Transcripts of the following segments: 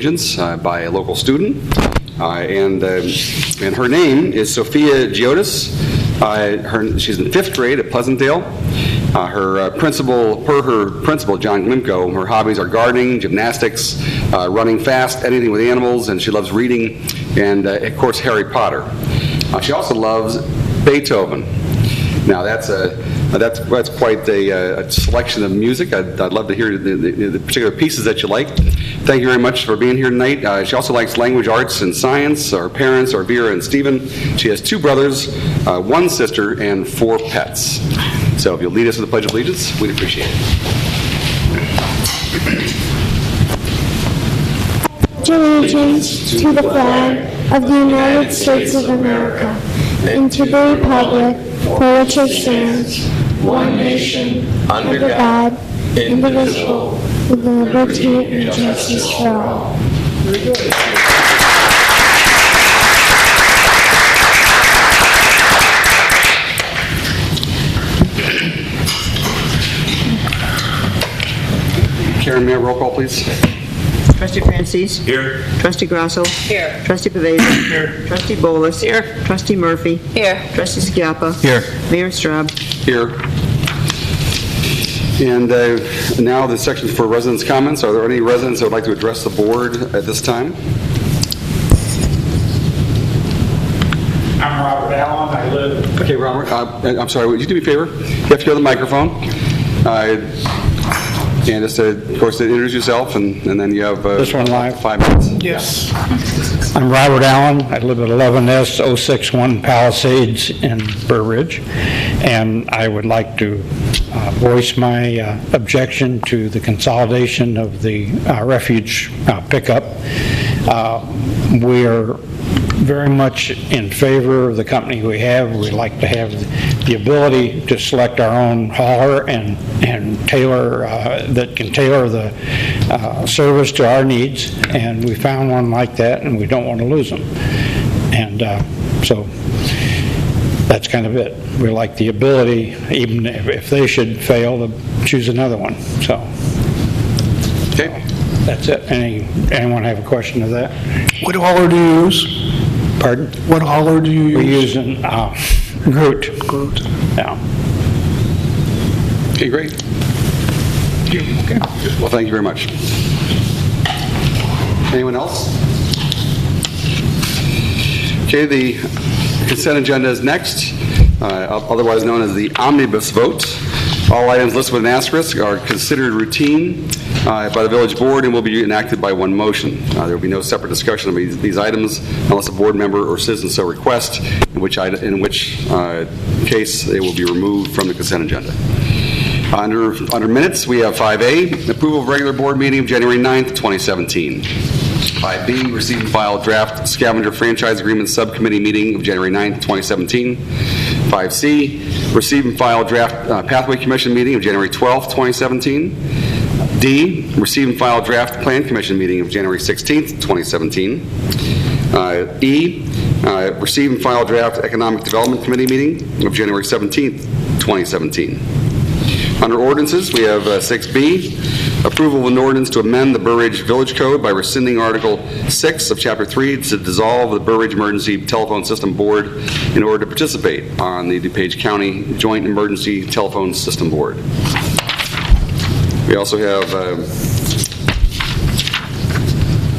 Allegiance by a local student. And her name is Sophia Giotis. She's in 5th grade at Pleasantdale. Her principal, John Glimko, her hobbies are gardening, gymnastics, running fast, anything with animals, and she loves reading, and of course Harry Potter. She also loves Beethoven. Now that's quite a selection of music. I'd love to hear the particular pieces that you like. Thank you very much for being here tonight. She also likes language arts and science. Her parents are Vera and Stephen. She has 2 brothers, 1 sister, and 4 pets. So if you'll lead us with the Pledge of Allegiance, we'd appreciate it. Allegiance to the flag of the United States of America and to the republic for which it stands, one nation, under God, indivisible, with liberty and justice for all. Karen, may I roll call, please? Trustee Francis? Here. Trustee Grasso? Here. Trustee Pavese? Here. Trustee Bolus? Here. Trustee Murphy? Here. Trustee Schiappa? Here. Mayor Straub? Here. And now the section for residents' comments. Are there any residents that would like to address the board at this time? I'm Robert Allen. I live. Okay, Robert. I'm sorry. Would you do me a favor? You have to go to the microphone. And just, of course, to introduce yourself, and then you have This one live? 5 minutes. Yes. I'm Robert Allen. I live at 11S 061 Palisades in Burr Ridge, and I would like to voice my objection to the consolidation of the refuge pickup. We are very much in favor of the company we have. We like to have the ability to select our own hauler and tailor that can tailor the service to our needs, and we found one like that, and we don't want to lose them. And so that's kind of it. We like the ability, even if they should fail, to choose another one. So Okay. that's it. Anyone have a question of that? What hauler do you use? Pardon? What hauler do you use? We're using Groot. Yeah. Okay, great. Okay. Well, thank you very much. Anyone else? Okay, the consent agenda is next, otherwise known as the omnibus vote. All items listed with an asterisk are considered routine by the village board and will be enacted by one motion. There will be no separate discussion of these items unless a board member or citizen so request, in which case they will be removed from the consent agenda. Under minutes, we have 5A, approval of regular board meeting of January 9th, 2017. 5B, receive and file draft scavenger franchise agreement subcommittee meeting of January 9th, 2017. 5C, receive and file draft pathway commission meeting of January 12th, 2017. D, receive and file draft plan commission meeting of January 16th, 2017. E, receive and file draft economic development committee meeting of January 17th, 2017. Under ordinances, we have 6B, approval of an ordinance to amend the Burr Ridge Village Code by rescinding Article 6 of Chapter 3 to dissolve the Burr Ridge Emergency Telephone System Board in order to participate on the DuPage County Joint Emergency Telephone System Board. We also have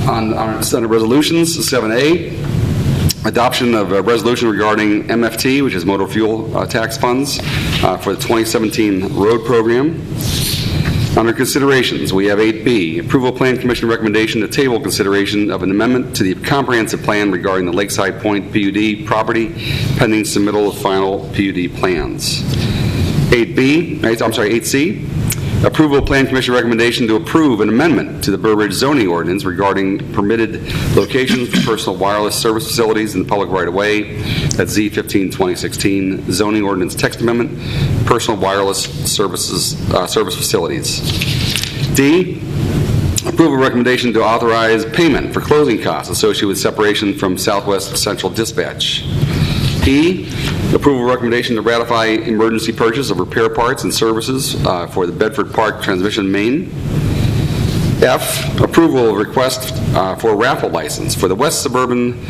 under resolutions, 7A, adoption of a resolution regarding MFT, which is motor fuel tax funds, for the 2017 road program. Under considerations, we have 8B, approval of Plan Commission recommendation to table consideration of an amendment to the comprehensive plan regarding the Lakeside Point PUD property pending submittal of final PUD plans. 8C, approval of Plan Commission recommendation to approve an amendment to the Burr Ridge zoning ordinance regarding permitted locations for personal wireless service facilities in the public right-of-way. That's Z15-2016 zoning ordinance text amendment, personal wireless service facilities. D, approval recommendation to authorize payment for closing costs associated with separation from Southwest Central Dispatch. E, approval recommendation to ratify emergency purchase of repair parts and services for the Bedford Park transmission main. F, approval of request for raffle license for the West Suburban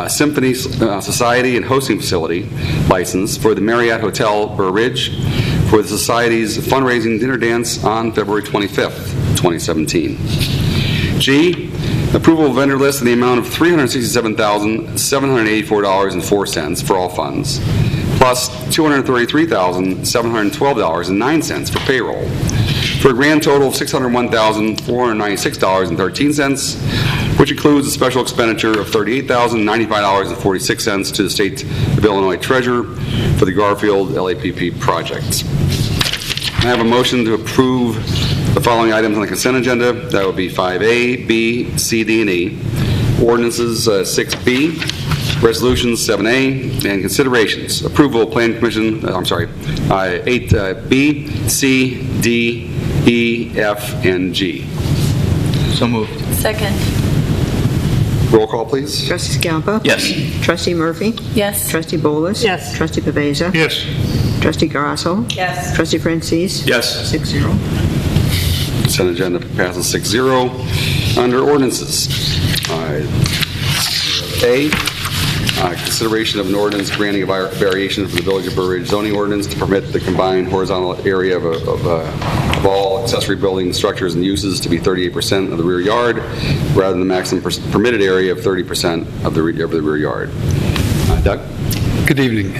Symphony Society and Hosting Facility license for the Marriott Hotel Burr Ridge for the Society's fundraising dinner dance on February 25th, 2017. G, approval of vendor list in the amount of $367,784.04 for all funds, plus $233,712.09 for payroll, for a grand total of $601,496.13, which includes a special expenditure of $38,095.46 to the State of Illinois Treasurer for the Garfield LAPP project. I have a motion to approve the following items on the consent agenda. That would be 5A, B, C, D, and E. Ordinances 6B, resolutions 7A, and considerations. Approval of Plan Commission, 8B, C, D, E, F, and G. So moved. Second. Roll call, please. Trustee Scalpa? Yes. Trustee Murphy? Yes. Trustee Bolus? Yes. Trustee Pavesa? Yes. Trustee Grasso? Yes. Trustee Francis? Yes. 6-0. Consent agenda passes 6-0. Under ordinances, A, consideration of an ordinance granting a variation from the Village of Burr Ridge zoning ordinance to permit the combined horizontal area of all accessory building structures and uses to be 38% of the rear yard, rather than the maximum permitted area of 30% of the rear yard. Doug? Good evening.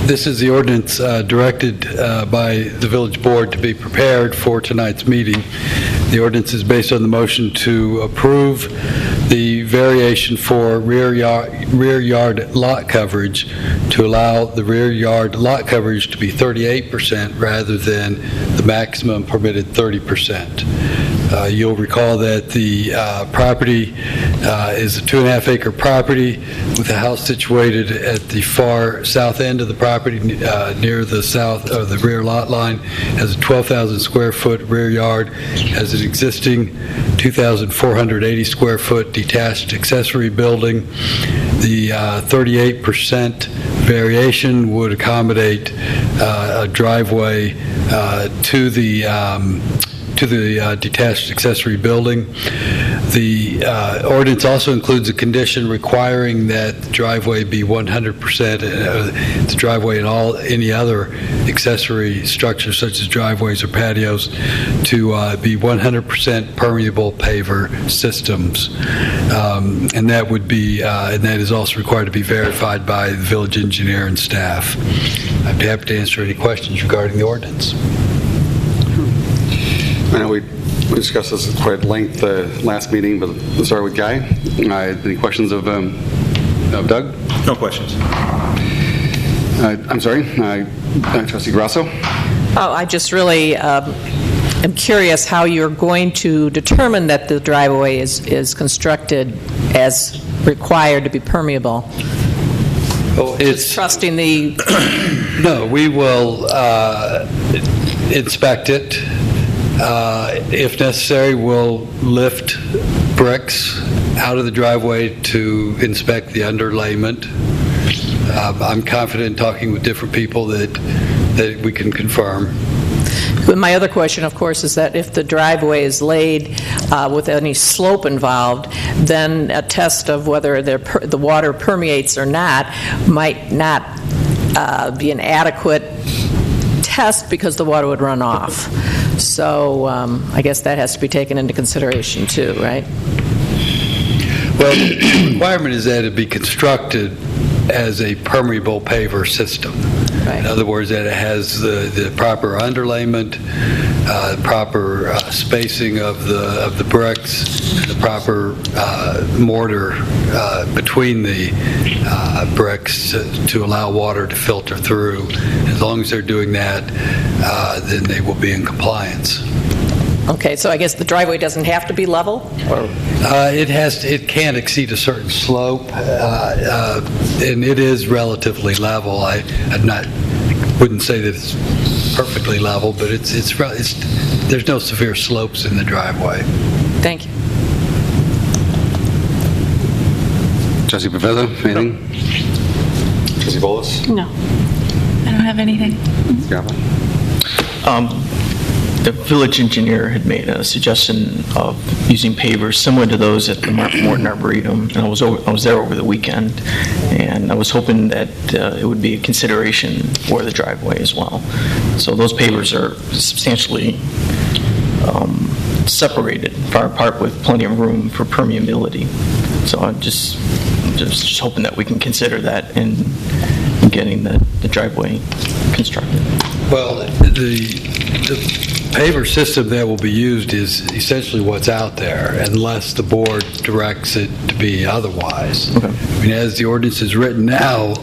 This is the ordinance directed by the village board to be prepared for tonight's meeting. The ordinance is based on the motion to approve the variation for rear yard lot coverage to allow the rear yard lot coverage to be 38% rather than the maximum permitted 30%. You'll recall that the property is a 2.5-acre property with a house situated at the far south end of the property near the south or the rear lot line, has a 12,000 square foot rear yard, has an existing 2,480 square foot detached accessory building. The 38% variation would accommodate a driveway to the detached accessory building. The ordinance also includes a condition requiring that the driveway be 100%, the driveway and any other accessory structures such as driveways or patios to be 100% permeable paver systems. And that would be, and that is also required to be verified by the village engineer and staff. I'd be happy to answer any questions regarding the ordinance. I know we discussed this at quite length last meeting, but let's start with Guy. Any questions of Doug? No questions. I'm sorry, Trustee Grasso? Oh, I just really am curious how you're going to determine that the driveway is constructed as required to be permeable. Oh, Just trusting the... No, we will inspect it. If necessary, we'll lift bricks out of the driveway to inspect the underlayment. I'm confident talking with different people that we can confirm. My other question, of course, is that if the driveway is laid with any slope involved, then a test of whether the water permeates or not might not be an adequate test because the water would run off. So I guess that has to be taken into consideration too, right? Well, the requirement is that it be constructed as a permeable paver system. Right. In other words, that it has the proper underlayment, proper spacing of the bricks, the proper mortar between the bricks to allow water to filter through. As long as they're doing that, then they will be in compliance. Okay, so I guess the driveway doesn't have to be level? Or? It can't exceed a certain slope, and it is relatively level. I wouldn't say that it's perfectly level, but it's there's no severe slopes in the driveway. Thank you. Trustee Pavesa, anything? Trustee Bolus? No. I don't have anything. Scapa? the village engineer had made a suggestion of using pavers similar to those at the Morton Arboretum, and I was there over the weekend, and I was hoping that it would be a consideration for the driveway as well. So those pavers are substantially separated, far apart, with plenty of room for permeability. So I'm just hoping that we can consider that in getting the driveway constructed. Well, the paver system that will be used is essentially what's out there, unless the board directs it to be otherwise. Okay. I mean, as the ordinance is written now,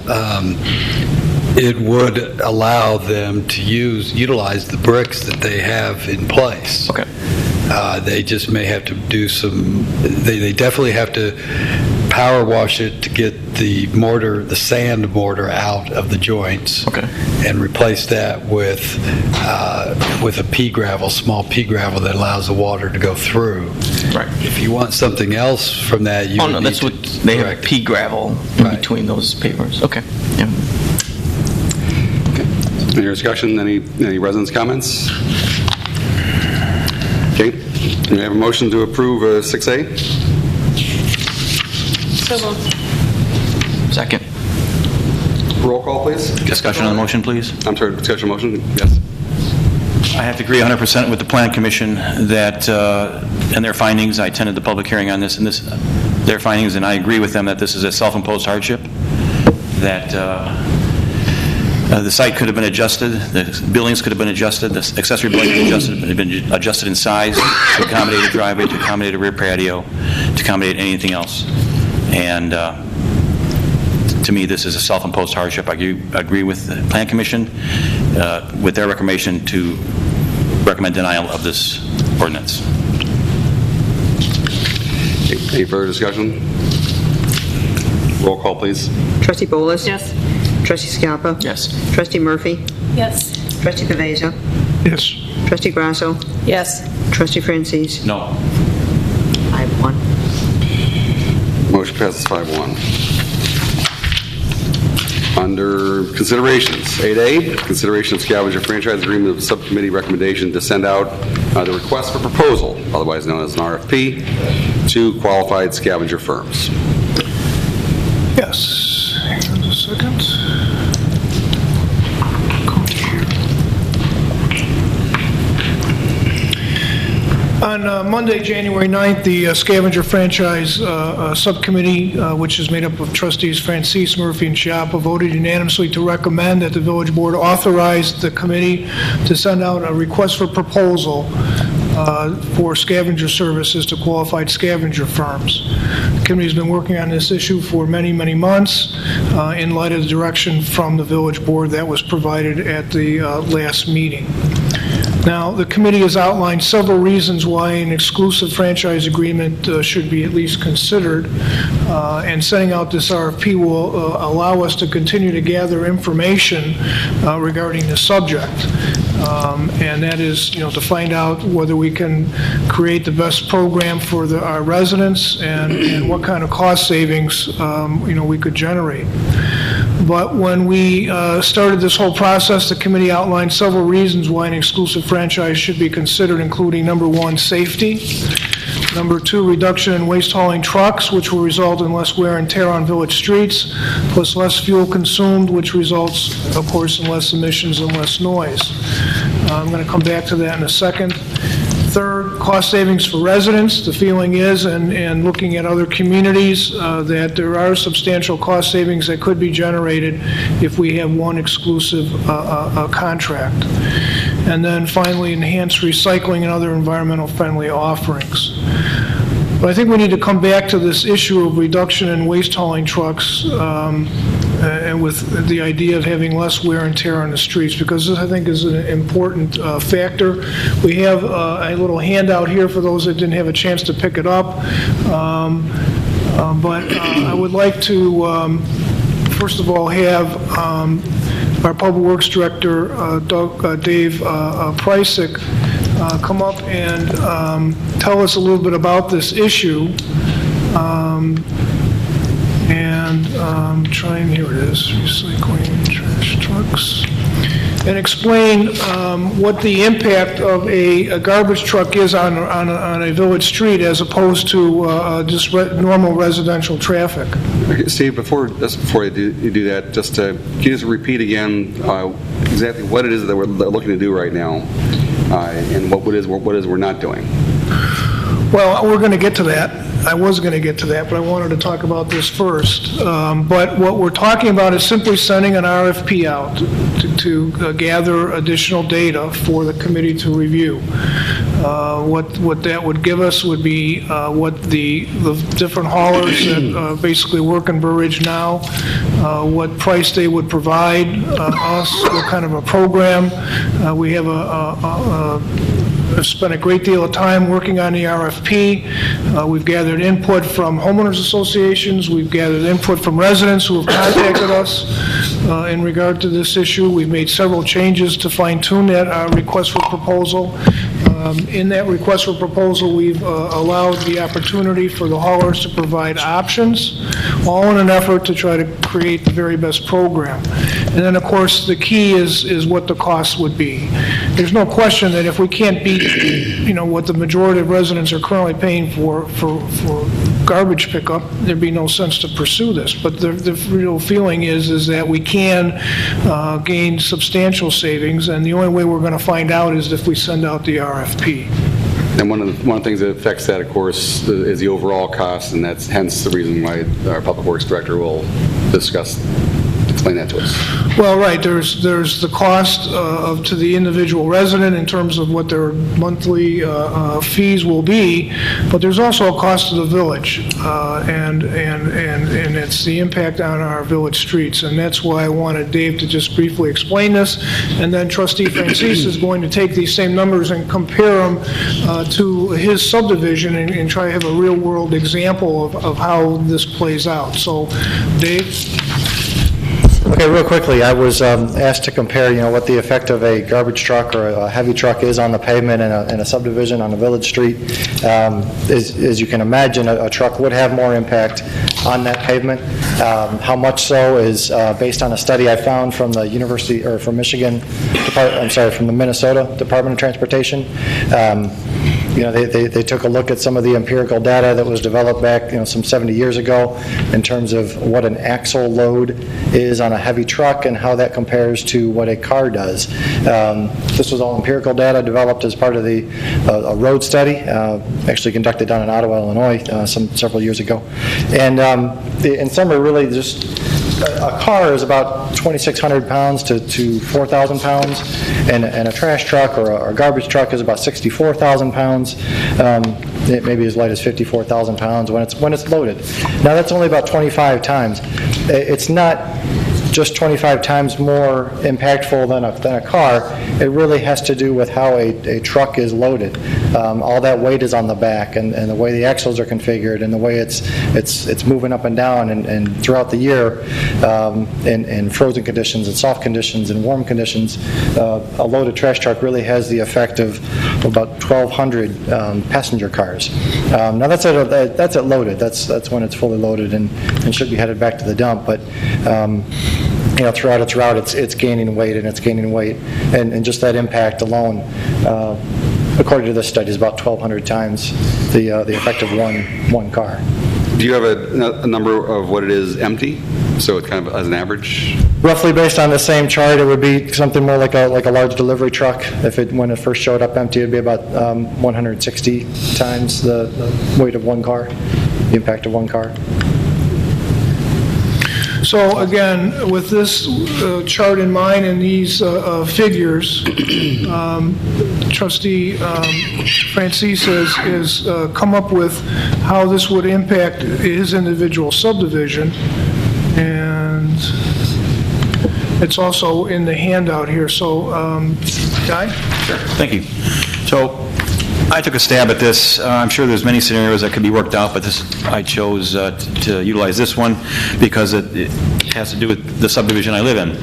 it would allow them to utilize the bricks that they have in place. Okay. They just may have to do some, they definitely have to power wash it to get the mortar, the sand mortar out of the joints. Okay. And replace that with a pea gravel, small pea gravel that allows the water to go through. Right. If you want something else from that, you Oh, would no, need that's to what, they have correct it. pea gravel in Right. between those pavers. Okay, yeah. Any discussion, any residents' comments? Okay, do we have a motion to approve 6A? Second. Roll call, please. Discussion on the motion, please. I'm sorry, discussion motion, yes. I have to agree 100% with the Plan Commission that, and their findings, I attended the public hearing on this, and their findings, and I agree with them that this is a self-imposed hardship, that the site could have been adjusted, the buildings could have been adjusted, the accessory building could have been adjusted in size to accommodate a driveway, to accommodate a rear patio, to accommodate anything else. And to me, this is a self-imposed hardship. I agree with the Plan Commission with their recommendation to recommend denial of this ordinance. Any further discussion? Roll call, please. Trustee Bolus? Yes. Trustee Scalpa? Yes. Trustee Murphy? Yes. Trustee Pavesa? Yes. Trustee Grasso? Yes. Trustee Francis? No. 5-1. Motion passes 5-1. Under considerations, 8A, consideration of scavenger franchise agreement of subcommittee recommendation to send out the request for proposal, otherwise known as an RFP, to qualified scavenger firms. Yes. Hang on just a second. On Monday, January 9th, the Scavenger Franchise Subcommittee, which is made up of trustees Francis, Murphy, and Schiappa, voted unanimously to recommend that the village board authorize the committee to send out a request for proposal for scavenger services to qualified scavenger firms. The committee has been working on this issue for many, many months in light of the direction from the village board that was provided at the last meeting. Now, the committee has outlined several reasons why an exclusive franchise agreement should be at least considered, and sending out this RFP will allow us to continue to gather information regarding the subject. And that is, to find out whether we can create the best program for our residents and what kind of cost savings, we could generate. But when we started this whole process, the committee outlined several reasons why an exclusive franchise should be considered, including number one, safety. Number two, reduction in waste hauling trucks, which will result in less wear and tear on village streets, plus less fuel consumed, which results, of course, in less emissions and less noise. I'm going to come back to that in a second. Third, cost savings for residents. The feeling is, and looking at other communities, that there are substantial cost savings that could be generated if we have one exclusive contract. And then finally, enhanced recycling and other environmental friendly offerings. But I think we need to come back to this issue of reduction in waste hauling trucks and with the idea of having less wear and tear on the streets, because this, I think, is an important factor. We have a little handout here for those that didn't have a chance to pick it up. But I would like to, first of all, have our Public Works Director, Dave Prysick, come up and tell us a little bit about this issue. And and here it is, recycling trash trucks, and explain what the impact of a garbage truck is on a village street as opposed to just normal residential traffic. Okay, Steve, before you do that, can you just repeat again exactly what it is that we're looking to do right now, and what it is we're not doing? Well, we're going to get to that. I was going to get to that, but I wanted to talk about this first. But what we're talking about is simply sending an RFP out to gather additional data for the committee to review. What that would give us would be what the different haulers that basically work in Burr Ridge now, what price they would provide us, what kind of a program. We have I've spent a great deal of time working on the RFP. We've gathered input from homeowners associations. We've gathered input from residents who have contacted us in regard to this issue. We've made several changes to fine-tune that request for proposal. In that request for proposal, we've allowed the opportunity for the haulers to provide options, all in an effort to try to create the very best program. And then, of course, the key is what the cost would be. There's no question that if we can't beat, what the majority of residents are currently paying for garbage pickup, there'd be no sense to pursue this. But the real feeling is that we can gain substantial savings, and the only way we're going to find out is if we send out the RFP. And one of the things that affects that, of course, is the overall cost, and that's hence the reason why our Public Works Director will explain that to us. Well, right, there's the cost to the individual resident in terms of what their monthly fees will be, but there's also a cost to the village, and it's the impact on our village streets, and that's why I wanted Dave to just briefly explain this, and then Trustee Francis is going to take these same numbers and compare them to his subdivision and try to have a real-world example of how this plays out. So, Dave? Okay, real quickly, I was asked to compare, what the effect of a garbage truck or a heavy truck is on the pavement in a subdivision on a village street. As you can imagine, a truck would have more impact on that pavement. How much so is based on a study I found from the University, or from Michigan, from the Minnesota Department of Transportation. They took a look at some of the empirical data that was developed back, some 70 years ago in terms of what an axle load is on a heavy truck and how that compares to what a car does. This was all empirical data developed as part of a road study, actually conducted down in Ottawa, Illinois, several years ago. And in summary, really just a car is about 2,600 pounds to 4,000 pounds, and a trash truck or a garbage truck is about 64,000 pounds. It may be as light as 54,000 pounds when it's loaded. Now that's only about 25 times. It's not just 25 times more impactful than a car. It really has to do with how a truck is loaded. All that weight is on the back, and the way the axles are configured, and the way it's moving up and down, and throughout the year, in frozen conditions and soft conditions and warm conditions, a loaded trash truck really has the effect of about 1,200 passenger cars. Now that's at loaded. That's when it's fully loaded and should be headed back to the dump. But throughout its route, it's gaining weight, and just that impact alone, according to this study, is about 1,200 times the effect of one car. Do you have a number of what it is empty? So it kind of as an average? Roughly based on the same chart, it would be something more like a large delivery truck. When it first showed up empty, it would be about 160 times the weight of one car, the impact of one car. So again, with this chart in mind and these figures, Trustee Francis has come up with how this would impact his individual subdivision, and it's also in the handout here. So, Guy? Sure. Thank you. So I took a stab at this. I'm sure there's many scenarios that could be worked out, but I chose to utilize this one because it has to do with the subdivision I live in.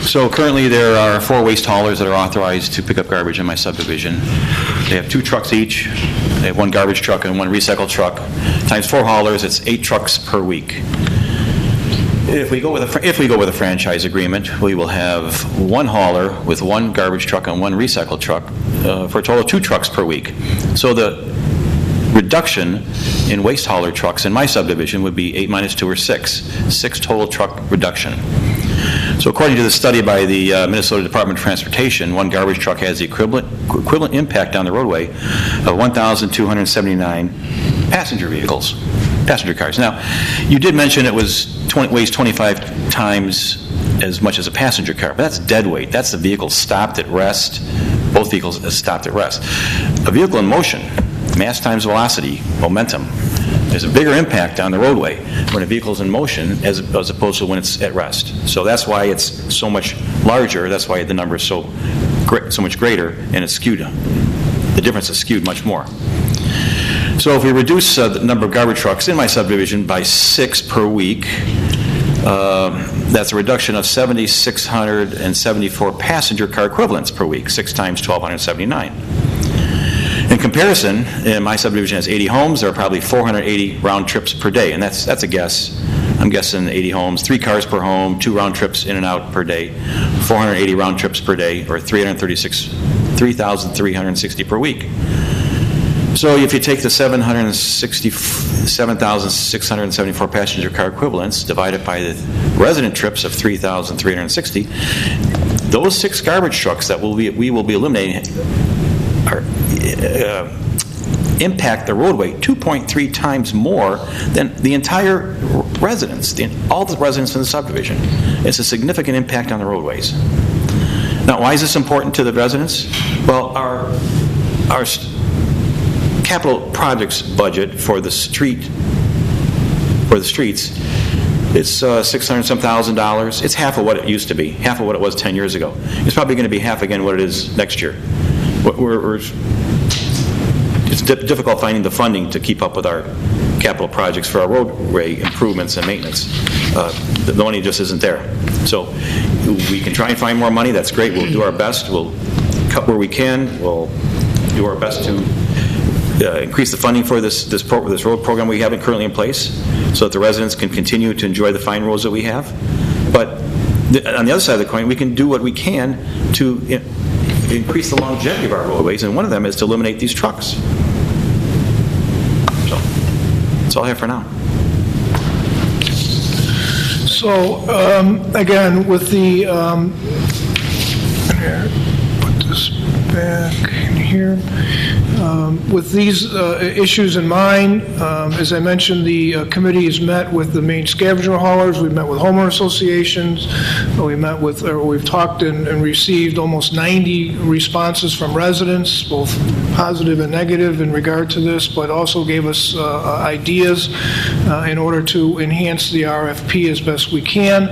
So currently there are 4 waste haulers that are authorized to pick up garbage in my subdivision. They have 2 trucks each. They have 1 garbage truck and 1 recycle truck. Times 4 haulers, it's 8 trucks per week. If we go with a franchise agreement, we will have one hauler with one garbage truck and one recycle truck for a total of 2 trucks per week. So the reduction in waste hauler trucks in my subdivision would be 8 minus 2 or 6 total truck reduction. So according to the study by the Minnesota Department of Transportation, one garbage truck has the equivalent impact on the roadway of 1,279 passenger cars. Now, you did mention it weighs 25 times as much as a passenger car, but that's dead weight. That's the vehicle stopped at rest. Both vehicles stopped at rest. A vehicle in motion, mass times velocity, momentum, there's a bigger impact on the roadway when a vehicle's in motion as opposed to when it's at rest. So that's why it's so much larger. That's why the number is so much greater, and it's skewed. The difference is skewed much more. So if we reduce the number of garbage trucks in my subdivision by 6 per week, that's a reduction of 7,674 passenger car equivalents per week, 6 times 1,279. In comparison, my subdivision has 80 homes. There are probably 480 round trips per day, and that's a guess. I'm guessing 80 homes, 3 cars per home, 2 round trips in and out per day, 480 round trips per day, or 3,360 per week. So if you take the 7,674 passenger car equivalents divided by the resident trips of 3,360, those 6 garbage trucks that we will be eliminating impact the roadway 2.3 times more than the entire residents, all the residents in the subdivision. It's a significant impact on the roadways. Now, why is this important to the residents? Well, our capital projects budget for the streets, it's $600,000. It's half of what it used to be, half of what it was 10 years ago. It's probably going to be half again what it is next year. It's difficult finding the funding to keep up with our capital projects for our roadway improvements and maintenance. The money just isn't there. So we can try and find more money. That's great. We'll do our best. We'll cut where we can. We'll do our best to increase the funding for this road program we have currently in place so that the residents can continue to enjoy the fine roads that we have. But on the other side of the coin, we can do what we can to increase the longevity of our roadways, and one of them is to eliminate these trucks. So that's all I have for now. So, again, with the, put this back in here. With these issues in mind, as I mentioned, the committee has met with the main scavenger haulers. We've met with homeowner associations. We've talked and received almost 90 responses from residents, both positive and negative in regard to this, but also gave us ideas in order to enhance the RFP as best we can.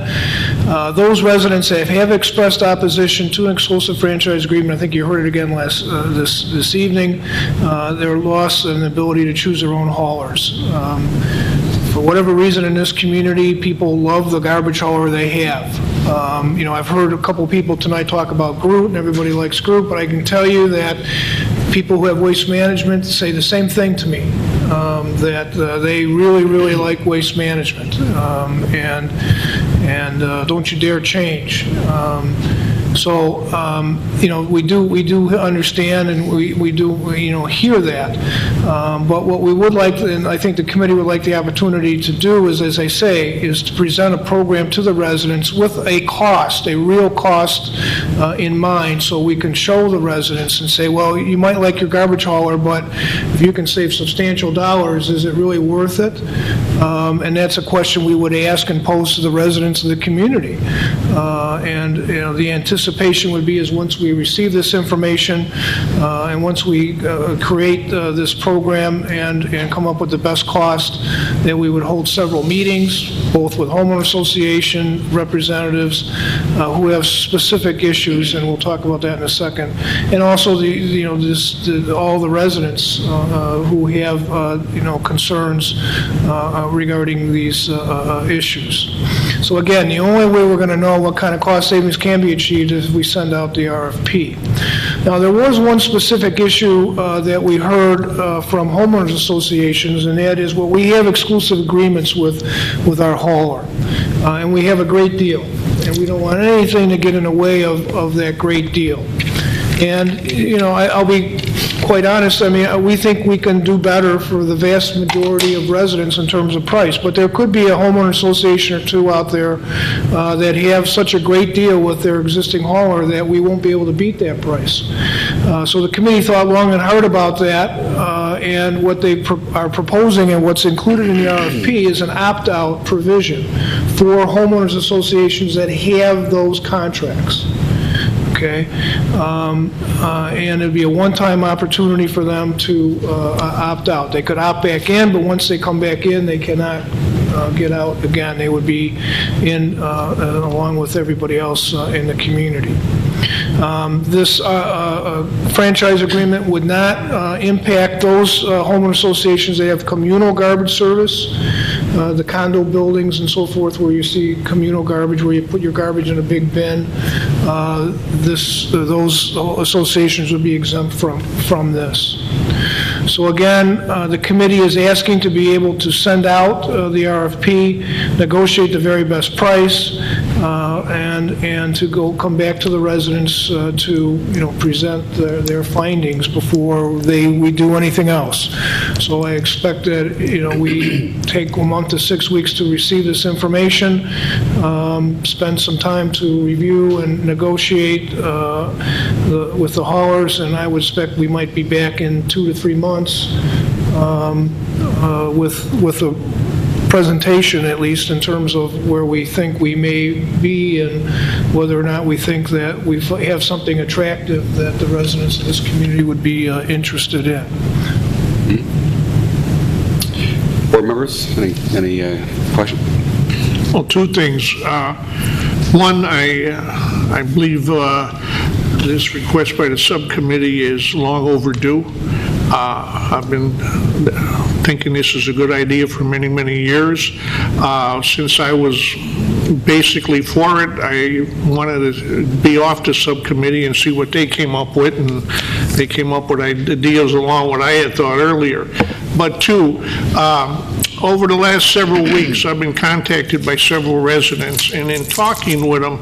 Those residents that have expressed opposition to an exclusive franchise agreement, I think you heard it again this evening, their loss and the ability to choose their own haulers. For whatever reason in this community, people love the garbage hauler they have. I've heard a couple people tonight talk about Groot, and everybody likes Groot, but I can tell you that people who have waste management say the same thing to me, that they really, really like waste management, and don't you dare change. So, we do understand, and we do, hear that. But what we would like, and I think the committee would like the opportunity to do is, as I say, is to present a program to the residents with a cost, a real cost in mind, so we can show the residents and say, well, you might like your garbage hauler, but if you can save substantial dollars, is it really worth it? And that's a question we would ask and pose to the residents of the community. The anticipation would be is once we receive this information and once we create this program and come up with the best cost, that we would hold several meetings, both with homeowner association representatives who have specific issues, and we'll talk about that in a second, and also all the residents who have concerns regarding these issues. So again, the only way we're going to know what kind of cost savings can be achieved is if we send out the RFP. Now, there was one specific issue that we heard from homeowners associations, and that is, well, we have exclusive agreements with our hauler. And we have a great deal, and we don't want anything to get in the way of that great deal. And, you know, I'll be quite honest, I mean, we think we can do better for the vast majority of residents in terms of price, but there could be a homeowner association or two out there that have such a great deal with their existing hauler that we won't be able to beat that price. So the committee thought long and hard about that, and what they are proposing and what's included in the RFP is an opt-out provision for homeowners associations that have those contracts. Okay, and it'd be a one-time opportunity for them to opt out. They could opt back in, but once they come back in, they cannot get out again. They would be in along with everybody else in the community. This franchise agreement would not impact those homeowner associations that have communal garbage service, the condo buildings and so forth, where you see communal garbage, where you put your garbage in a big bin. Those associations would be exempt from this. So again, the committee is asking to be able to send out the RFP, negotiate the very best price, and to come back to the residents to, you know, present their findings before we do anything else. So I expect that, you know, we take a month to 6 weeks to receive this information, spend some time to review and negotiate with the haulers, and I would expect we might be back in 2 to 3 months with a presentation, at least in terms of where we think we may be and whether or not we think that we have something attractive that the residents of this community would be interested in. Board members, any questions? Well, two things. One, I believe this request by the subcommittee is long overdue. I've been thinking this is a good idea for many, many years. Since I was basically for it, I wanted to be off the subcommittee and see what they came up with, and they came up with ideas along what I had thought earlier. But two, over the last several weeks, I've been contacted by several residents, and in talking with them,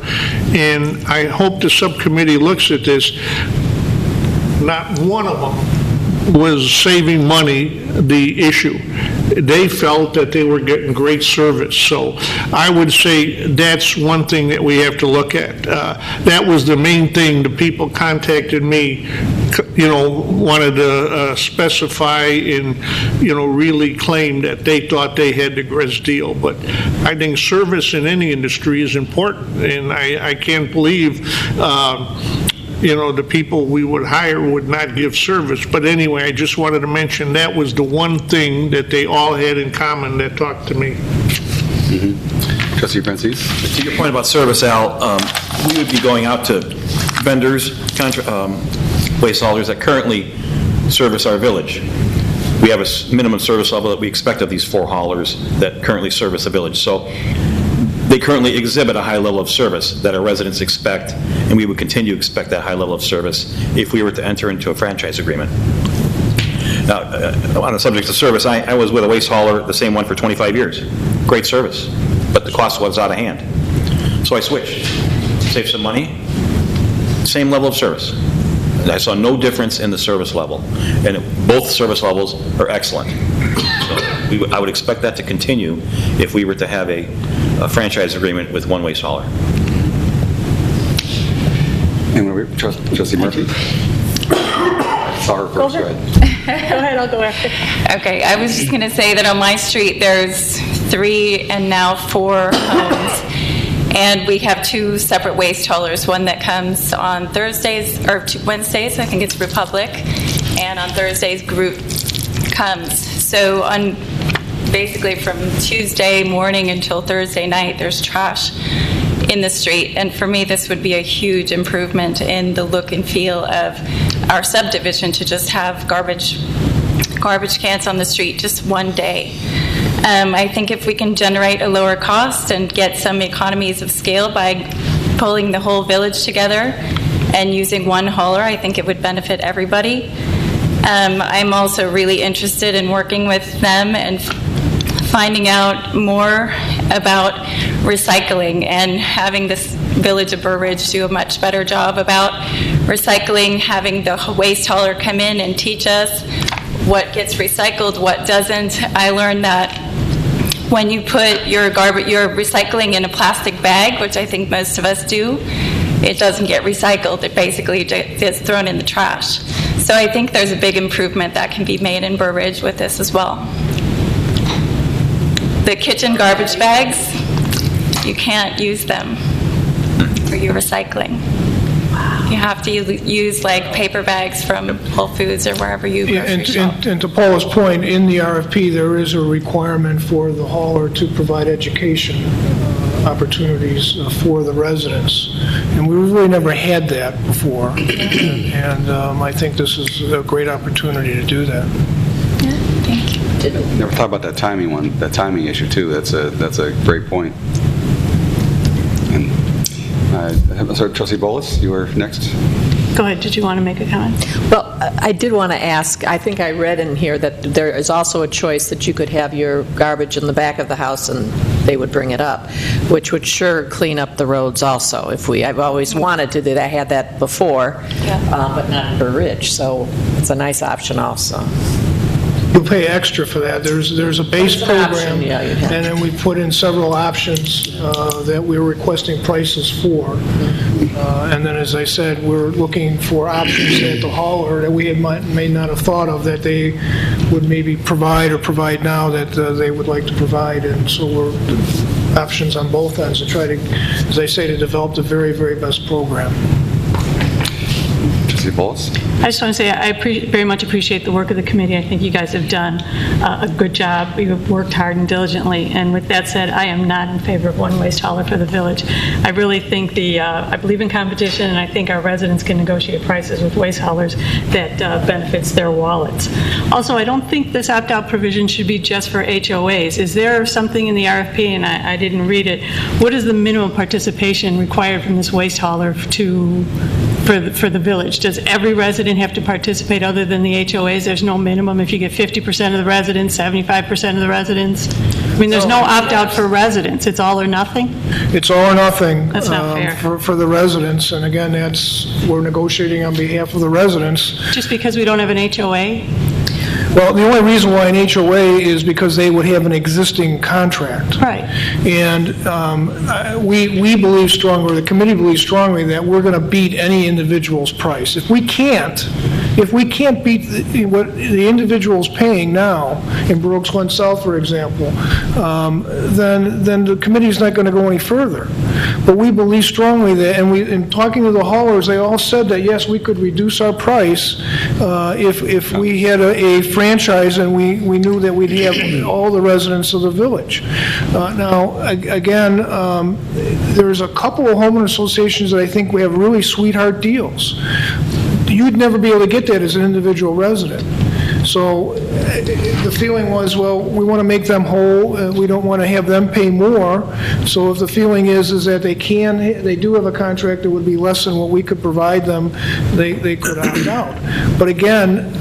and I hope the subcommittee looks at this, not one of them was saving money the issue. They felt that they were getting great service. So I would say that's one thing that we have to look at. That was the main thing. The people contacted me, you know, wanted to specify and, you know, really claim that they thought they had the best deal. But I think service in any industry is important, and I can't believe you know, the people we would hire would not give service. But anyway, I just wanted to mention that was the one thing that they all had in common that talked to me. Trustee Francis? To your point about service, Al, we would be going out to vendors, waste haulers that currently service our village. We have a minimum service level that we expect of these 4 haulers that currently service the village. So they currently exhibit a high level of service that our residents expect, and we would continue to expect that high level of service if we were to enter into a franchise agreement. Now, on the subject of service, I was with a waste hauler, the same one, for 25 years. Great service, but the cost was out of hand. So I switched. Saved some money, same level of service. And I saw no difference in the service level, and both service levels are excellent. So I would expect that to continue if we were to have a franchise agreement with one waste hauler. Trustee Murphy? Saw her first, right? Go ahead, I'll go after. Okay, I was just going to say that on my street there's 3 and now 4 homes, and we have 2 separate waste haulers, one that comes on Thursdays, or Wednesdays, I think it's Republic, and on Thursdays Group comes. So on basically from Tuesday morning until Thursday night, there's trash in the street. And for me, this would be a huge improvement in the look and feel of our subdivision to just have garbage cans on the street just one day. I think if we can generate a lower cost and get some economies of scale by pulling the whole village together and using one hauler, I think it would benefit everybody. I'm also really interested in working with them and finding out more about recycling and having this Village of Burr Ridge do a much better job about recycling, having the waste hauler come in and teach us what gets recycled, what doesn't. I learned that when you put your recycling in a plastic bag, which I think most of us do, it doesn't get recycled. It basically gets thrown in the trash. So I think there's a big improvement that can be made in Burr Ridge with this as well. The kitchen garbage bags, you can't use them for your recycling. You have to use like paper bags from Whole Foods or wherever you grocery shop. And to Paula's point, in the RFP, there is a requirement for the hauler to provide education opportunities for the residents. And we really never had that before. And I think this is a great opportunity to do that. Never thought about that timing issue too. That's a great point. And sorry, Trustee Bolus, you were next. Go ahead. Did you want to make a comment? Well, I did want to ask, I think I read in here that there is also a choice that you could have your garbage in the back of the house and they would bring it up, which would sure clean up the roads also. I've always wanted to do that. I had that before, but not in Burr Ridge, so it's a nice option also. You'll pay extra for that. There's a base program, option, yeah, you'd have and then we put in several options that we're requesting prices for. And then, as I said, we're looking for options that the hauler that we may not have thought of that they would maybe provide or provide now that they would like to provide. And so we're options on both ends to try to, as I say, to develop the very, very best program. Trustee Bolus? I just want to say I very much appreciate the work of the committee. I think you guys have done a good job. You've worked hard and diligently. And with that said, I am not in favor of one waste hauler for the village. I really think I believe in competition, and I think our residents can negotiate prices with waste haulers that benefits their wallets. Also, I don't think this opt-out provision should be just for HOAs. Is there something in the RFP, and I didn't read it, what is the minimum participation required from this waste hauler for the village? Does every resident have to participate other than the HOAs? There's no minimum if you get 50% of the residents, 75% of the residents? I mean, there's no opt-out for residents. It's all or nothing? It's all or nothing. That's not fair. For the residents. And again, we're negotiating on behalf of the residents. Just because we don't have an HOA? Well, the only reason why an HOA is because they would have an existing contract. Right. And we believe strongly, or the committee believes strongly, that we're going to beat any individual's price. If we can't beat what the individual's paying now in Brooks Glen South, for example, then the committee's not going to go any further. But we believe strongly that, and in talking to the haulers, they all said that yes, we could reduce our price if we had a franchise and we knew that we'd have all the residents of the village. Now, again, there's a couple of homeowner associations that I think we have really sweetheart deals. You'd never be able to get that as an individual resident. So the feeling was, well, we want to make them whole. We don't want to have them pay more. So if the feeling is that they do have a contract that would be less than what we could provide them, they could opt out. But again,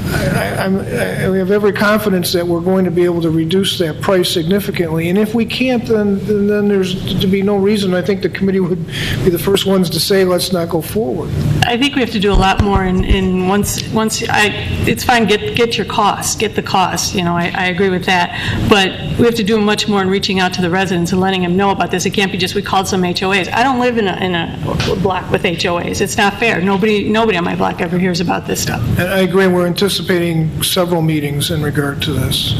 we have every confidence that we're going to be able to reduce that price significantly. And if we can't, then there's to be no reason. I think the committee would be the first ones to say, let's not go forward. I think we have to do a lot more in once it's fine, get your costs, get the costs, I agree with that, but we have to do much more in reaching out to the residents and letting them know about this. It can't be just we called some HOAs. I don't live in a block with HOAs. It's not fair. Nobody on my block ever hears about this stuff. And I agree, we're anticipating several meetings in regard to this.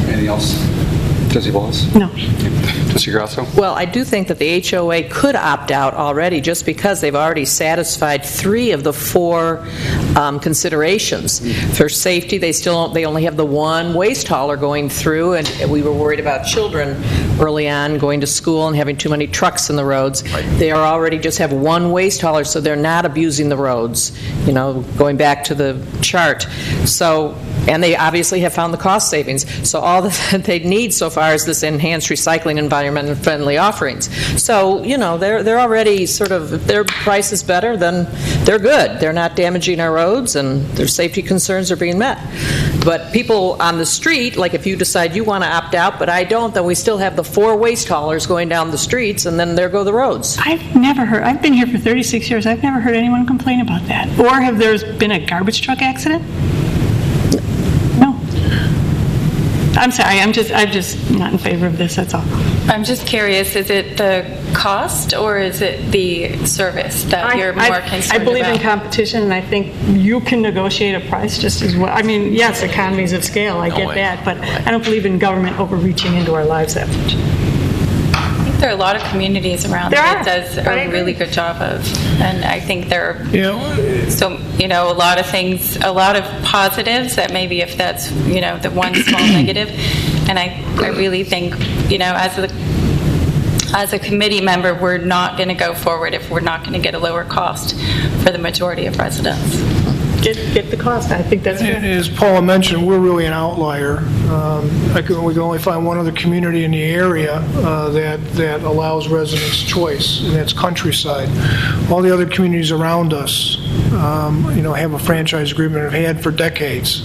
Anything else? Trustee Wallace? No. Trustee Grasso? Well, I do think that the HOA could opt out already just because they've already satisfied 3 of the 4 considerations. For safety, they only have the one waste hauler going through, and we were worried about children early on going to school and having too many trucks in the roads. Right. They are already just have one waste hauler, so they're not abusing the roads, going back to the chart. And they obviously have found the cost savings. So all that they need so far is this enhanced recycling environment and friendly offerings. So, they're already sort of, if their price is better, then they're good. They're not damaging our roads and their safety concerns are being met. But people on the street, like if you decide you want to opt out, but I don't, then we still have the 4 waste haulers going down the streets, and then there go the roads. I've been here for 36 years, I've never heard anyone complain about that. Or have there been a garbage truck accident? No. I'm sorry, I'm just not in favor of this, that's all. I'm just curious, is it the cost or is it the service that you're more concerned about? I believe in competition, and I think you can negotiate a price just as well. I mean, yes, economies of scale, I get that, but I don't believe in government overreaching into our lives that much. I think there are a lot of communities around that does a really good job of, and I think there are so, a lot of things, a lot of positives that maybe if that's, the one small negative, and I really think, as a committee member, we're not going to go forward if we're not going to get a lower cost for the majority of residents. Get the cost. I think that's fair. As Paula mentioned, we're really an outlier. We can only find one other community in the area that allows residents choice, and that's Countryside. All the other communities around us, have a franchise agreement, have had for decades.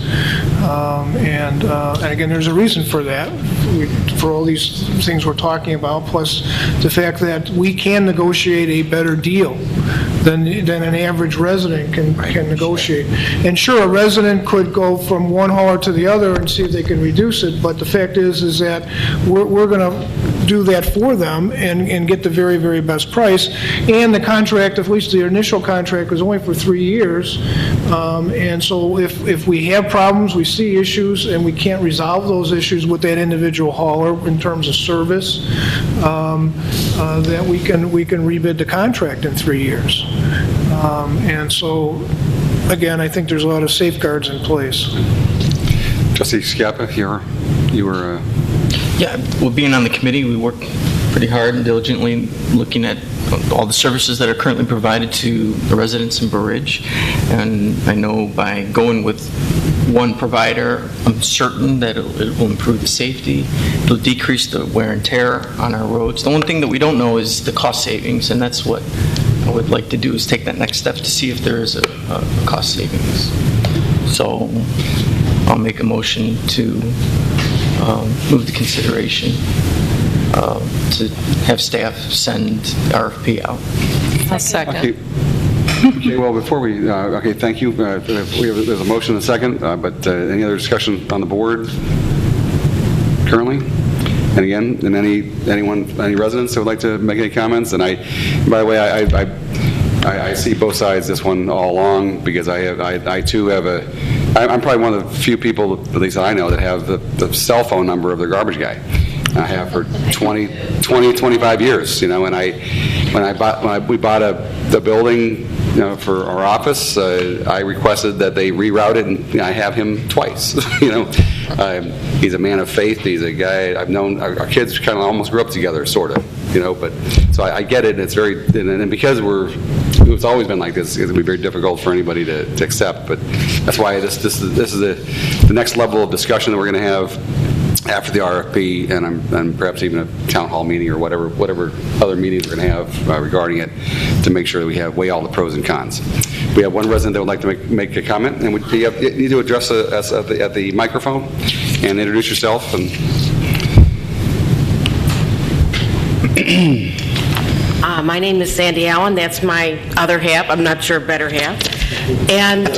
And again, there's a reason for that, for all these things we're talking about, plus the fact that we can negotiate a better deal than an average resident can negotiate. And sure, a resident could go from one hauler to the other and see if they can reduce it, but the fact is that we're going to do that for them and get the very, very best price. And the contract, at least the initial contract, was only for 3 years. And so if we have problems, we see issues, and we can't resolve those issues with that individual hauler in terms of service, that we can rebid the contract in 3 years. And so, again, I think there's a lot of safeguards in place. Trustee Schiappa, you were... Yeah, well, being on the committee, we work pretty hard and diligently looking at all the services that are currently provided to the residents in Burr Ridge. And I know by going with one provider, I'm certain that it will improve the safety, it'll decrease the wear and tear on our roads. The one thing that we don't know is the cost savings, and that's what I would like to do, is take that next step to see if there is a cost savings. So I'll make a motion to move the consideration to have staff send the RFP out. I'll second. Okay, well, before we, thank you. There's a motion and a second, but any other discussion on the board currently? And again, and any residents that would like to make any comments? And by the way, I see both sides this one all along, because I too have I'm probably one of the few people, at least I know, that have the cell phone number of their garbage guy. I have for 25 years, and when we bought the building, for our office, I requested that they reroute it, and I have him twice. He's a man of faith. He's a guy I've known. Our kids kind of almost grew up together, sort of. But so I get it. It's very, and because it's always been like this, it's going to be very difficult for anybody to accept. But that's why this is the next level of discussion that we're going to have after the RFP, and perhaps even a town hall meeting or whatever other meetings we're going to have regarding it, to make sure that we weigh all the pros and cons. We have one resident that would like to make a comment, and you need to address us at the microphone and introduce yourself. My name is Sandy Allen. That's my other half. I'm not sure better half. And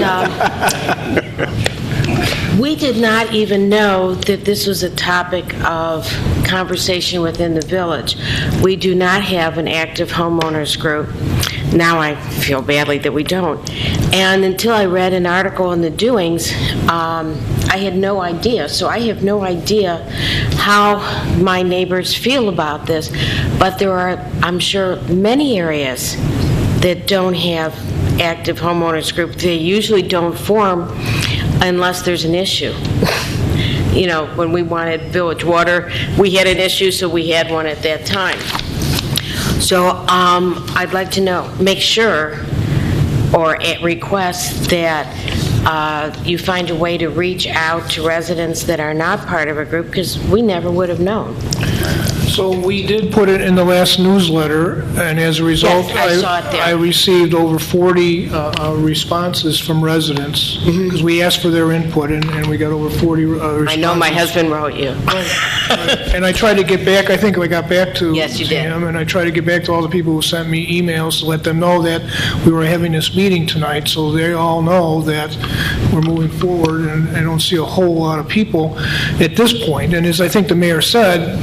we did not even know that this was a topic of conversation within the village. We do not have an active homeowners group. Now I feel badly that we don't. And until I read an article in the Doings, I had no idea. So I have no idea how my neighbors feel about this. But there are, I'm sure, many areas that don't have active homeowners group. They usually don't form unless there's an issue. When we wanted village water, we had an issue, so we had one at that time. So I'd like to make sure, or request that you find a way to reach out to residents that are not part of a group, because we never would have known. So we did put it in the last newsletter, and as a result, Yes, I saw it there. I received over 40 responses from residents, because we asked for their input, and we got over 40 responses. I know my husband wrote you. And I tried to get back, I think I got back to Yes, you to did. him, and I tried to get back to all the people who sent me emails to let them know that we were having this meeting tonight, so they all know that we're moving forward, and I don't see a whole lot of people at this point. And as I think the mayor said,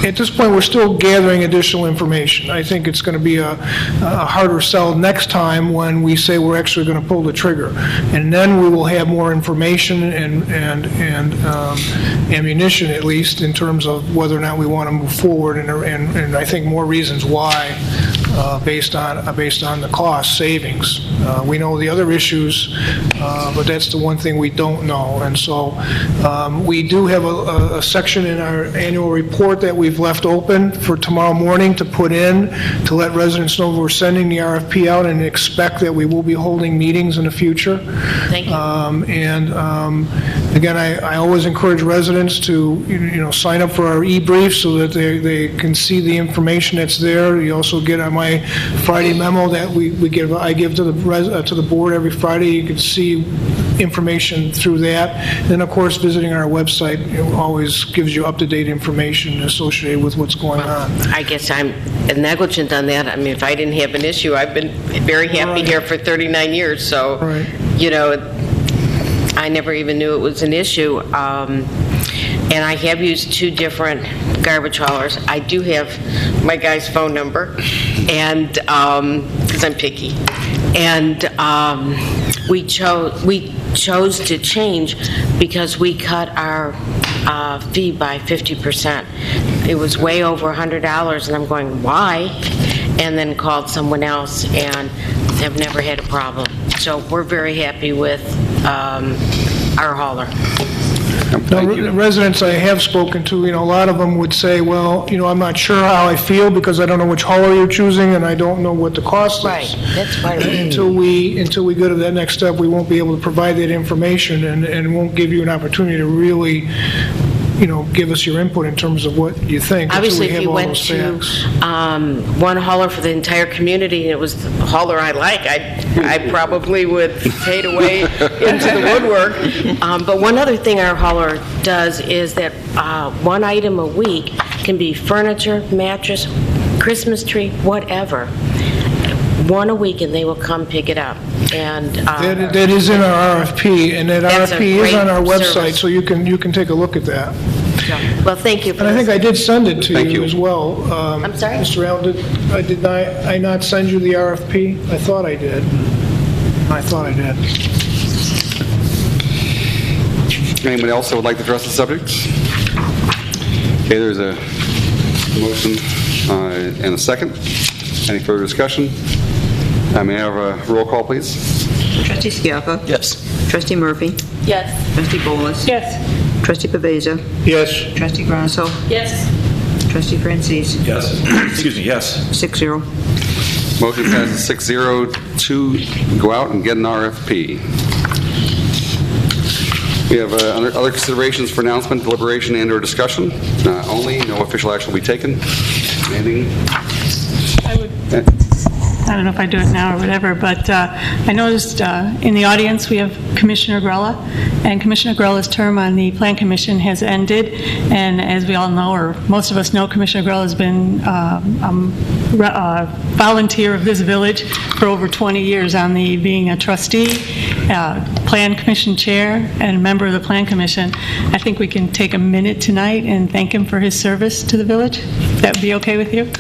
at this point, we're still gathering additional information. I think it's going to be a harder sell next time when we say we're actually going to pull the trigger. And then we will have more information and ammunition, at least, in terms of whether or not we want to move forward, and I think more reasons why, based on the cost savings. We know the other issues, but that's the one thing we don't know. And so we do have a section in our annual report that we've left open for tomorrow morning to put in, to let residents know we're sending the RFP out and expect that we will be holding meetings in the future. Thank you. Again, I always encourage residents to, sign up for our e-brief so that they can see the information that's there. You also get on my Friday memo that I give to the board every Friday. You can see information through that. And of course, visiting our website always gives you up-to-date information associated with what's going on. I guess I'm negligent on that. I mean, if I didn't have an issue, I've been very happy here for 39 years, so, I never even knew it was an issue. And I have used 2 different garbage haulers. I do have my guy's phone number, and because I'm picky. And we chose to change because we cut our fee by 50%. It was way over $100, and I'm going, why? And then called someone else, and have never had a problem. So we're very happy with our hauler. Now, residents I have spoken to, a lot of them would say, well, I'm not sure how I feel because I don't know which hauler you're choosing and I don't know what the cost is. Right, that's right. Until we go to that next step, we won't be able to provide that information and won't give you an opportunity to really, give us your input in terms of what you think. Obviously, until we if you have all went those to facts. one hauler for the entire community and it was the hauler I like, I probably would fade away into the woodwork. But one other thing our hauler does is that one item a week can be furniture, mattress, Christmas tree, whatever. One a week, and they will come pick it up. And that is in our RFP, and that That's a RFP is on our great website, service. so you can take a look at that. well, thank you for And I think this. I did send it to Thank you you. as well. I'm sorry? Mr. Allen, did I not send you the RFP? I thought I did. I thought I did. Anyone else that would like to address the subject? Okay, there's a motion and a second. Any further discussion? May I have a roll call, please? Trustee Skiappa. Yes. Trustee Murphy. Yes. Trustee Bolus. Yes. Trustee Pavesa. Yes. Trustee Grasso. Yes. Trustee Francis. Yes. Excuse me, yes. 6-0. Motion passes 6-0 to go out and get an RFP. We have other considerations for announcement, deliberation, and/or discussion. Only, no official action will be taken. Anything? I don't know if I do it now or whatever, but I noticed in the audience we have Commissioner Grella, and Commissioner Grella's term on the Plan Commission has ended, and as we all know, or most of us know, Commissioner Grella has been a volunteer of this village for over 20 years on being a trustee, Plan Commission chair, and a member of the Plan Commission. I think we can take a minute tonight and thank him for his service to the village. That would be okay with you?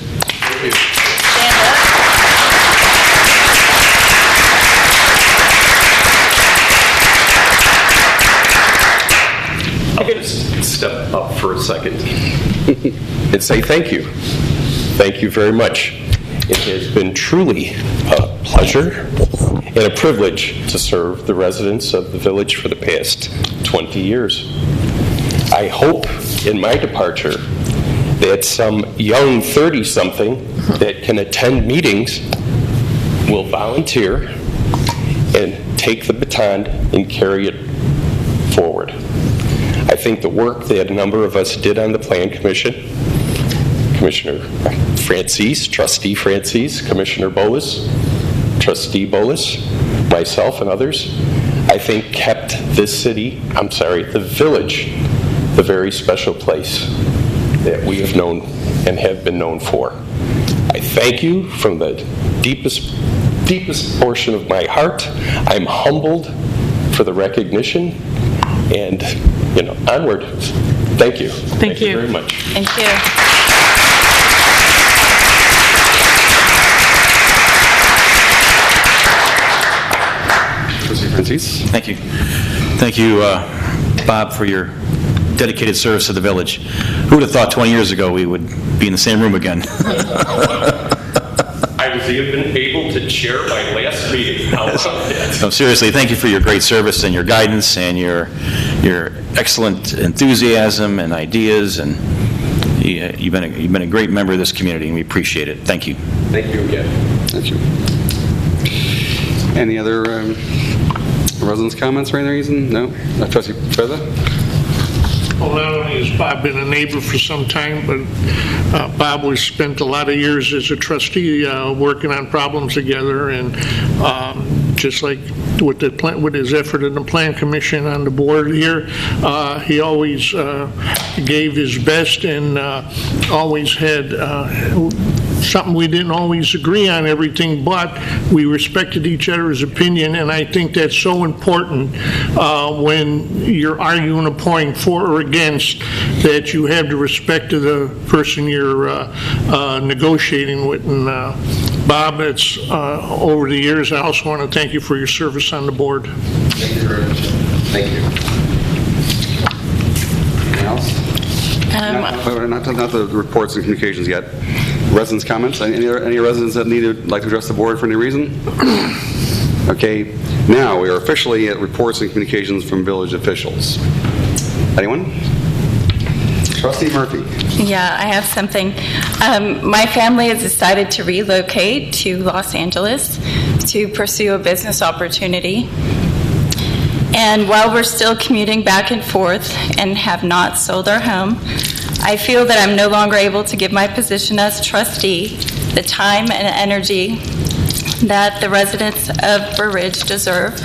I'll just step up for a second and say thank you. Thank you very much. It has been truly a pleasure and a privilege to serve the residents of the village for the past 20 years. I hope in my departure that some young 30-something that can attend meetings will volunteer and take the baton and carry it forward. I think the work that a number of us did on the Plan Commission Commissioner Francis, Trustee Francis, Commissioner Bolus, Trustee Bolus, myself, and others, I think kept the village, the very special place that we have known and have been known for. I thank you from the deepest portion of my heart. I'm humbled for the recognition, and, onward. Thank you. Thank you very much. Thank you. Trustee Francis? Thank you. Thank you, Bob, for your dedicated service to the village. Who would have thought 20 years ago we would be in the same room again? I was even able to chair my last meeting. How about that? No, seriously, thank you for your great service and your guidance and your excellent enthusiasm and ideas, and you've been a great member of this community, and we appreciate it. Thank you. Thank you again. Thank you. Any other residents' comments for any reason? No? Trustee Freza? Well, not only has Bob been a neighbor for some time, but Bob was spent a lot of years as a trustee working on problems together, and just like with his effort in the Plan Commission on the board here, he always gave his best and always had something we didn't always agree on everything, but we respected each other's opinion, and I think that's so important when you're arguing a point for or against, that you have the respect of the person you're negotiating with. And Bob, it's over the years, I also want to thank you for your service on the board. Thank you very much. Thank you. Anything else? Not the reports and communications yet. Residents' comments? Any residents that like to address the board for any reason? Okay, now we are officially at reports and communications from village officials. Anyone? Trustee Murphy. Yeah, I have something. My family has decided to relocate to Los Angeles to pursue a business opportunity. And while we're still commuting back and forth and have not sold our home, I feel that I'm no longer able to give my position as trustee the time and energy that the residents of Burr Ridge deserve.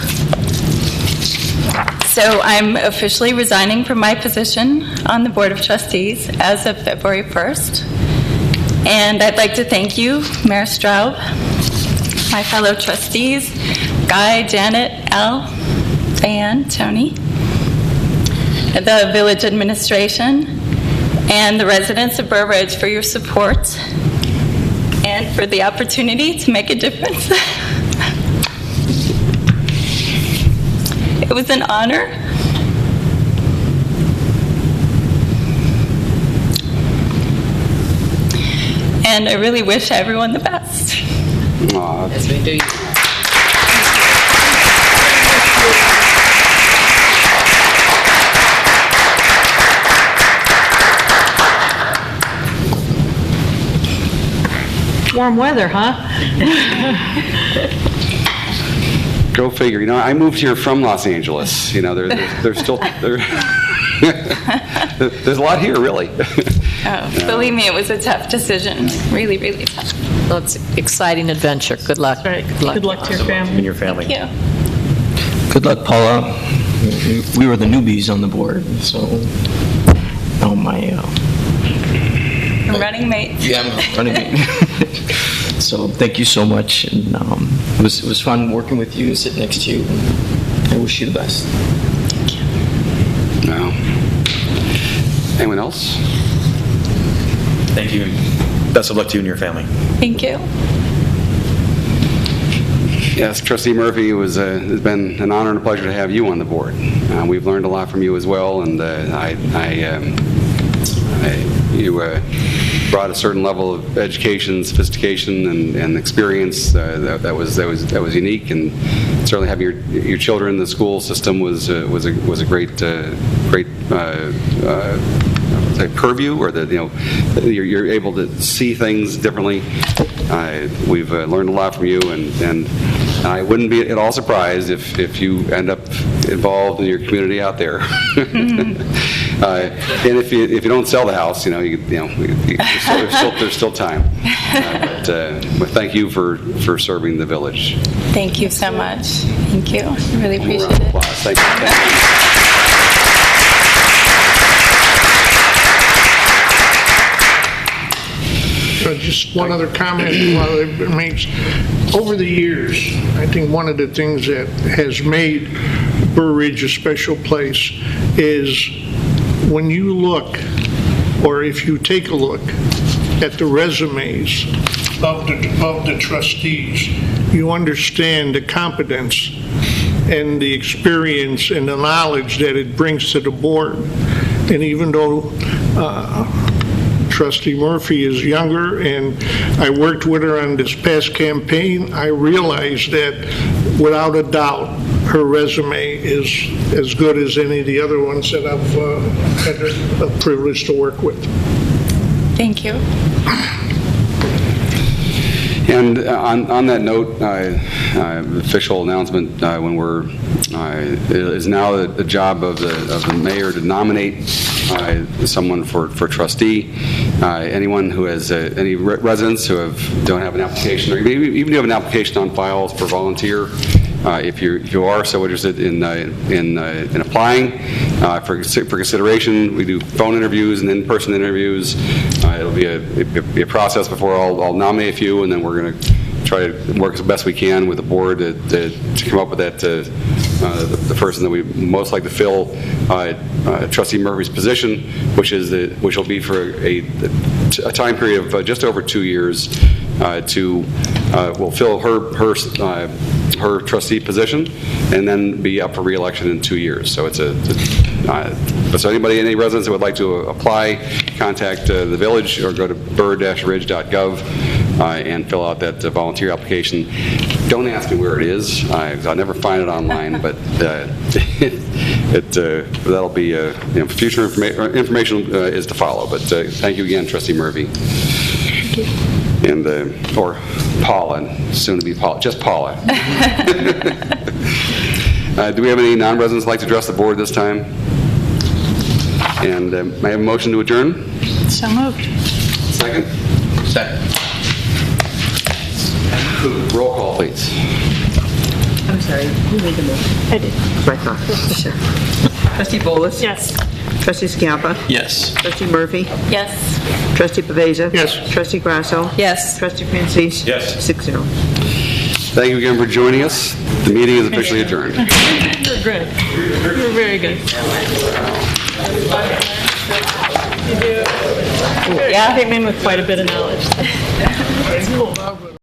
So I'm officially resigning from my position on the Board of Trustees as of February 1st. And I'd like to thank you, Mayor Straub, my fellow trustees, Guy, Janet, Al, Van, Tony, the village administration, and the residents of Burr Ridge for your support and for the opportunity to make a difference. It was an honor. And I really wish everyone the best. Yes, we do. Warm weather, huh? Go figure. I moved here from Los Angeles. There's still there's a lot here, really. Believe me, it was a tough decision. Really, really tough. Well, it's an exciting adventure. Good luck. Right. Good luck to your family. And your family. Thank you. Good luck, Paula. We were the newbies on the board, so I'm running mate. Yeah, I'm running mate. So thank you so much, and it was fun working with you, sitting next to you. I wish you the best. Thank you. No. Anyone else? Thank you. Best of luck to you and your family. Thank you. Yes, Trustee Murphy, it's been an honor and a pleasure to have you on the board. We've learned a lot from you as well, and you brought a certain level of education, sophistication, and experience that was unique. And certainly having your children in the school system was a great purview, or you're able to see things differently. We've learned a lot from you, and I wouldn't be at all surprised if you end up involved in your community out there. And if you don't sell the house, there's still time. But thank you for serving the village. Thank you so much. Thank you. I really appreciate it. Thank you. Just one other comment while it makes. Over the years, I think one of the things that has made Burr Ridge a special place is when you look, or if you take a look at the resumes of the trustees, you understand the competence and the experience and the knowledge that it brings to the board. And even though Trustee Murphy is younger, and I worked with her on this past campaign, I realized that without a doubt, her resume is as good as any of the other ones that I've had the privilege to work with. Thank you. And on that note, official announcement, when we're, it is now the job of the mayor to nominate someone for trustee. Anyone who has, any residents who don't have an application, or even if you have an application on file for volunteer, if you are so interested in applying for consideration, we do phone interviews and in-person interviews. It'll be a process before I'll nominate a few, and then we're going to try to work as best we can with the board to come up with that the person that we most like to fill Trustee Murphy's position, which will be for a time period of just over 2 years. Will fill her trustee position and then be up for re-election in 2 years. So it's so any residents that would like to apply, contact the village or go to burr-ridge.gov and fill out that volunteer application. Don't ask me where it is. I'll never find it online, but that'll be future information is to follow. But thank you again, Trustee Murphy. Thank you. And or Paula, soon to be Paula, just Paula. Do we have any non-residents who'd like to address the board this time? And may I have a motion to adjourn? So moved. Second? Second. Roll call, please. I'm sorry, who made the motion? I did. I thought. Sure. Trustee Bolus? Yes. Trustee Scampa? Yes. Trustee Murphy? Yes. Trustee Pavesa? Yes. Trustee Grasso? Yes. Trustee Francis? Yes. 6-0. Thank you again for joining us. The meeting is officially adjourned. You're good. You're very good. You came in with quite a bit of knowledge.